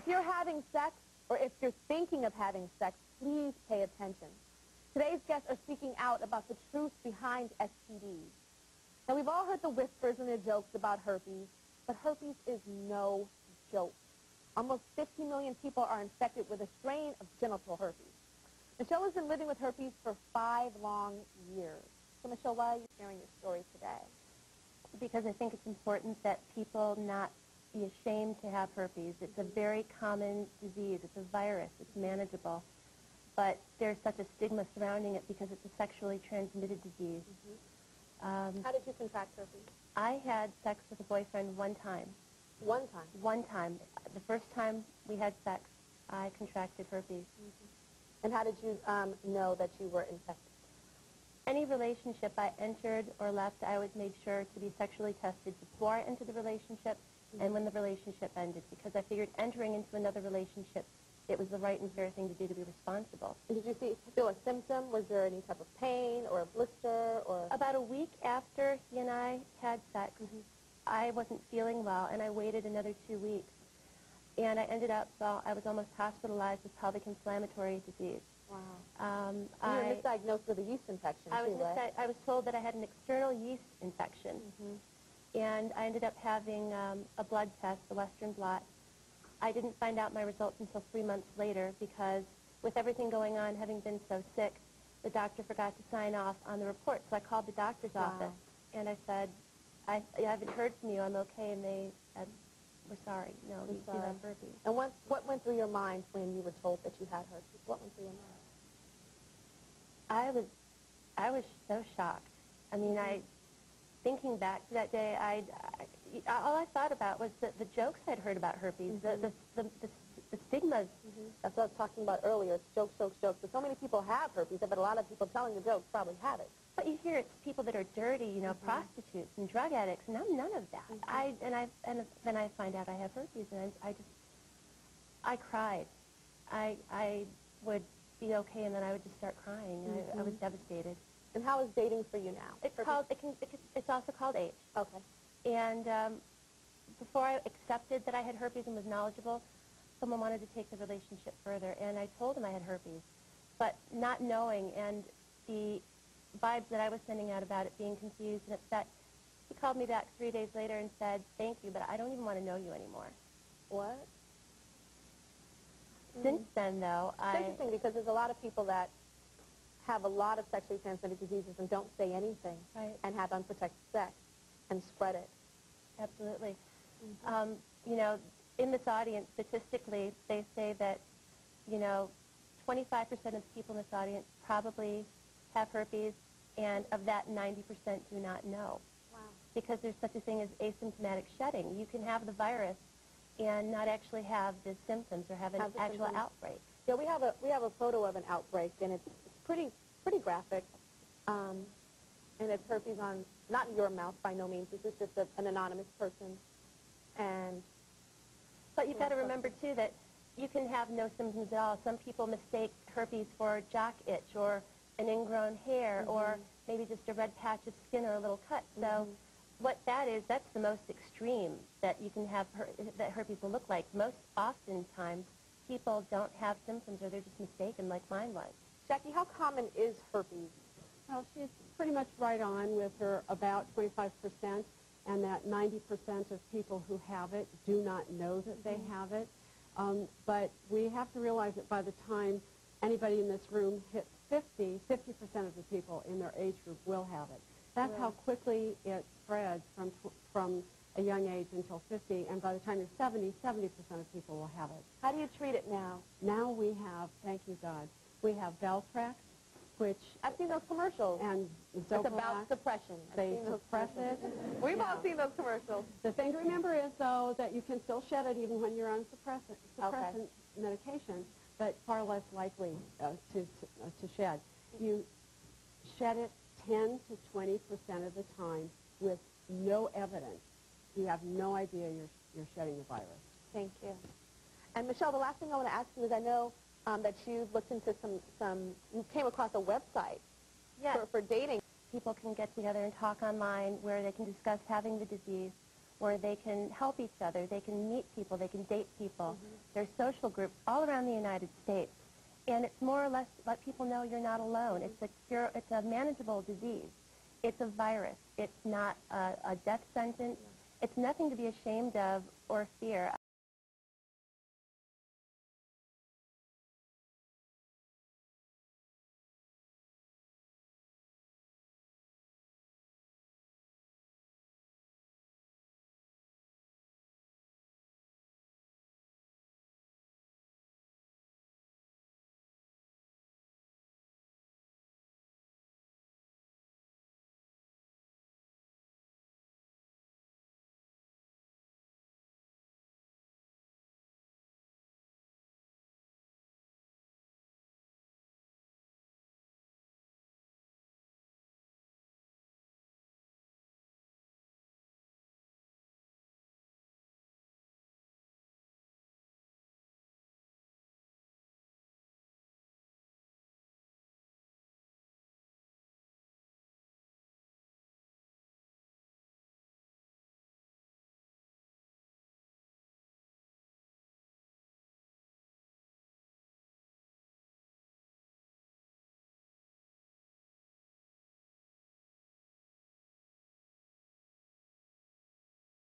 If you're having sex, or if you're thinking of having sex, please pay attention. Today's guests are speaking out about the truth behind STDs. Now, we've all heard the whispers and the jokes about herpes, but herpes is no joke. Almost 50 million people are infected with a strain of genital herpes. Michelle has been living with herpes for 5 long years. So, Michelle, why are you sharing your story today? Because I think it's important that people not be ashamed to have herpes. It's a very common disease. It's a virus. It's manageable. But there's such a stigma surrounding it because it's a sexually transmitted disease. How did you contract herpes? I had sex with a boyfriend one time. One time? One time. The first time we had sex, I contracted herpes. And how did you know that you were infected? Any relationship I entered or left, I always made sure to be sexually tested before I entered the relationship and when the relationship ended, because I figured entering into another relationship, it was the right and fair thing to do, to be responsible. And did you feel a symptom? Was there any type of pain or a blister? Or About a week after he and I had sex, I wasn't feeling well, and I waited another 2 weeks. And I ended up, well, I was almost hospitalized with pelvic inflammatory disease. Wow. You were misdiagnosed with a yeast infection, I was told that I had an external yeast infection. And I ended up having a blood test, a Western blot. I didn't find out my results until 3 months later because with everything going on, having been so sick, the doctor forgot to sign off on the report. So I called the doctor's office and I said, I haven't heard from you, I'm okay. And they said, we're sorry, no, you have herpes. And what went through your mind when you were told that you had herpes? What went through your mind? I was so shocked. I mean, thinking back to that day, all I thought about was the jokes I'd heard about herpes, the stigmas. That's what I was talking about earlier. It's jokes, jokes, jokes. But so many people have herpes, but a lot of people telling the jokes probably have it. But you hear it's people that are dirty, you know, prostitutes and drug addicts, and I'm none of that. And then I find out I have herpes, and I cried. I would be okay, and then I would just start crying, and I was devastated. And how is dating for you now? It's also called AIDS. Okay. And before I accepted that I had herpes and was knowledgeable, someone wanted to take the relationship further, and I told him I had herpes, but not knowing, and the vibes that I was sending out about it, being confused and upset, he called me back 3 days later and said, thank you, but I don't even want to know you anymore. What? Since then, though, It's interesting because there's a lot of people that have a lot of sexually transmitted diseases and don't say anything and have unprotected sex and spread it. Absolutely. You know, in this audience, statistically, they say that, you know, 25% of the people in this audience probably have herpes, and of that, 90% do not know. Wow. Because there's such a thing as asymptomatic shedding. You can have the virus and not actually have the symptoms or have an actual outbreak. Yeah, we have a photo of an outbreak, and it's pretty graphic. And it's herpes on, not your mouth by no means. This is just an anonymous person. But you've got to remember, too, that you can have no symptoms at all. Some people mistake herpes for jock itch or an ingrown hair or maybe just a red patch of skin or a little cut. So what that is, that's the most extreme that you can have, that herpes will look like. Most oftentimes, people don't have symptoms or they're just mistaken like mine was. Jackie, how common is herpes? Well, she's pretty much right on with her about 25%, and that 90% of people who have it do not know that they have it. But we have to realize that by the time anybody in this room hits 50% of the people in their age group will have it. That's how quickly it spreads from a young age until 50, and by the time you're 70% of people will have it. How do you treat it now? Now we have, thank you God, we have Valtrex, which... I've seen those commercials. And it's about suppression. They suppress it. We've all seen those commercials. The thing to remember is, though, that you can still shed it even when you're on suppressant medication, but far less likely to shed. You shed it 10 to 20% of the time with no evidence. You have no idea you're shedding the virus. Thank you. And Michelle, the last thing I want to ask you is I know that you've looked into you came across a website for dating. People can get together and talk online where they can discuss having the disease where they can help each other, they can meet people, they can date people. There's social groups all around the United States. And it's more or less let people know you're not alone. It's a manageable disease. It's a virus. It's not a death sentence. It's nothing to be ashamed of or fear.